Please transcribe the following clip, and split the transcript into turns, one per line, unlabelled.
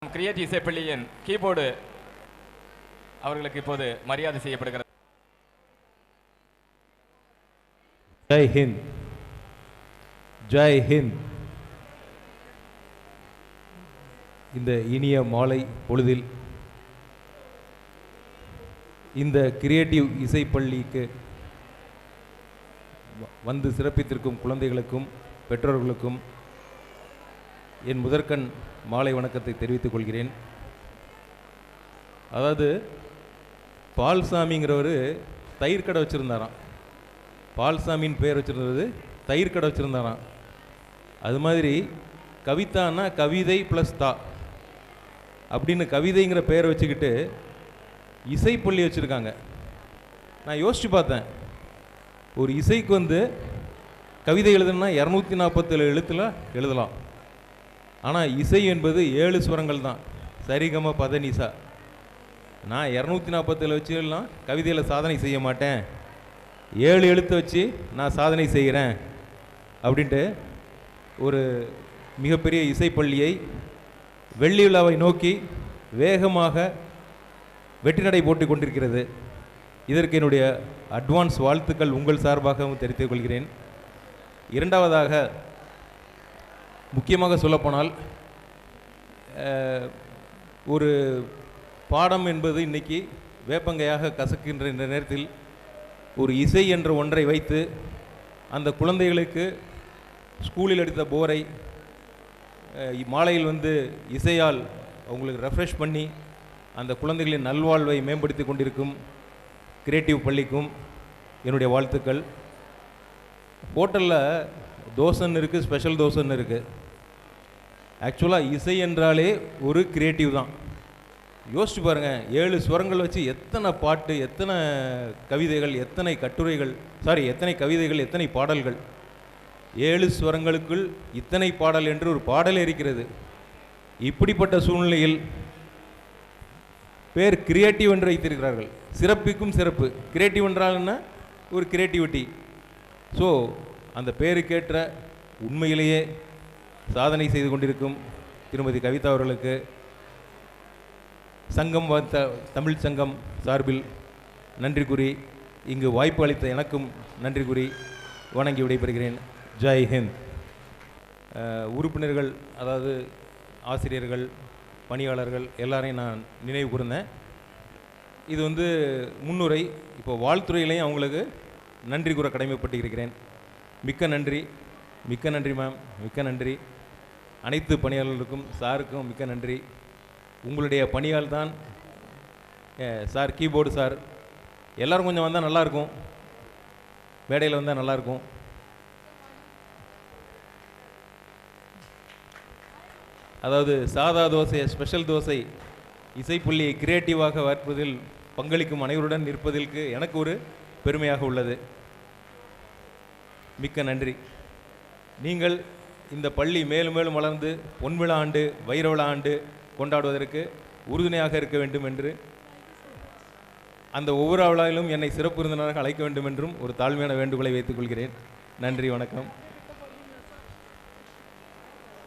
நம் creative இசைப்பள்ளியின் keyboard அவர்களுக்கு இப்போது மரியாதை செய்யப்படுகிறது.
ஜெய் ஹிந்த், ஜெய் ஹிந்த். இந்த இனிய மாலை பொழுதில் இந்த கிரியேட்டிவ் இசைப்பள்ளிக்கு வந்து சிறப்பித்திருக்கும் குழந்தைகளுக்கும் பெற்றோர்களுக்கும் என் முதற்கண் மாலை வணக்கத்தை தெரிவித்துக் கொள்கிறேன். அதாவது பால்சாமிங்கிறவர் தயிர் கடை வச்சுருந்தாராம். பால்சாமின்னு பேர் வச்சுருந்தது தயிர் கடை வச்சுருந்தாராம். அது மாதிரி கவிதான்னா கவிதை ப்ளஸ் தா அப்படின்னு கவிதைங்கிற பேரை வச்சுக்கிட்டு இசைப்பள்ளி வச்சுருக்காங்க. நான் யோசித்து பார்த்தேன், ஒரு இசைக்கு வந்து கவிதை எழுதணும்னா 247 எழுத்தில் எழுதலாம். ஆனால் இசை என்பது 7 சுரங்கள் தான், சரிகம பதனிசா. நான் 247 வச்சுலாம் கவிதையில் சாதனை செய்ய மாட்டேன், 7 எழுத்து வச்சு நான் சாதனை செய்கிறேன் அப்படின்ட்டு ஒரு மிகப்பெரிய இசைப்பள்ளியை வெள்ளி விழாவை நோக்கி வேகமாக வெற்றி நடை போட்டுக் கொண்டிருக்கிறது. இதற்கு என்னுடைய அட்வான்ஸ் வாழ்த்துக்கள் உங்கள் சார்பாகவும் தெரிவித்துக் கொள்கிறேன். இரண்டாவதாக, முக்கியமாக சொல்லப்போனால், ஒரு பாடம் என்பது இன்றைக்கி வேப்பங்கையாக கசக்கின்ற இந்த நேரத்தில் ஒரு இசை என்ற ஒன்றை வைத்து அந்த குழந்தைகளுக்கு ஸ்கூலில் எடுத்த போரை மாலையில் வந்து இசையால் அவங்களுக்கு ரெஃப்ரெஷ் பண்ணி அந்த குழந்தைகளின் நல்வாழ்வை மேம்படுத்தி கொண்டிருக்கும் கிரியேட்டிவ் பள்ளிக்கும் என்னுடைய வாழ்த்துக்கள். ஹோட்டலில் தோசைன்னு இருக்குது, ஸ்பெஷல் தோசைன்னு இருக்குது. ஆக்சுவலாக இசை என்றாலே ஒரு கிரியேட்டிவ் தான். யோசிச்சு பாருங்கள், 7 சுரங்கள் வச்சு எத்தனை பாட்டு, எத்தனை கவிதைகள், எத்தனை கட்டுரைகள், எத்தனை கவிதைகள், எத்தனை பாடல்கள். 7 சுரங்களுக்குள் இத்தனை பாடல் என்று ஒரு பாடல் இருக்கிறது. இப்படிப்பட்ட சூழ்நிலையில் பேர் கிரியேட்டிவ் என்று வைத்திருக்கிறார்கள். சிறப்புக்கும் சிறப்பு. கிரியேட்டிவ் என்றால்னா ஒரு கிரியேட்டிவிட்டி. ஸோ அந்த பேருக்கேற்ற உண்மையிலேயே சாதனை செய்து கொண்டிருக்கும் திருமதி கவிதா அவர்களுக்கு சங்கம் தமிழ் சங்கம் சார்பில் நன்றி கூறி, இங்கு வாய்ப்பு அளித்த எனக்கும் நன்றி கூறி வணங்கி விடைபெறுகிறேன். ஜெய் ஹிந்த். உறுப்பினர்கள், அதாவது ஆசிரியர்கள், பணியாளர்கள் எல்லாரையும் நான் நினைவு கூர்ந்தேன். இது வந்து முன்னுரை. இப்போ வாழ்த்துறையிலையும் அவங்களுக்கு நன்றி கூற கடமைப்பட்டிருக்கிறேன். மிக்க நன்றி, மிக்க நன்றி மேம், மிக்க நன்றி. அனைத்து பணியாளர்களுக்கும் சாருக்கும் மிக்க நன்றி. உங்களுடைய பணியால் தான் சார், கீபோர்டு சார், எல்லோரும் கொஞ்சம் வந்தால் நல்லாயிருக்கும், மேடையில் வந்தால் நல்லாயிருக்கும். அதாவது சாதா தோசை, ஸ்பெஷல் தோசை, இசைப்புள்ளியை கிரியேட்டிவாக வார்ப்பதில் பங்களிக்கும் அனைவருடன் இருப்பதற்கு எனக்கு ஒரு பெருமையாக உள்ளது. மிக்க நன்றி. நீங்கள் இந்த பள்ளி மேலும் மேலும் வளர்ந்து பொன்விழா ஆண்டு, வைரவிழா ஆண்டு கொண்டாடுவதற்கு உறுதுணையாக இருக்க வேண்டும் என்று, அந்த ஒவ்வொரு விழாவிலும் என்னை சிறப்பு விருந்தினராக அழைக்க வேண்டும் என்றும் ஒரு தாழ்மையான வேண்டுகோளை வைத்துக் கொள்கிறேன். நன்றி, வணக்கம்.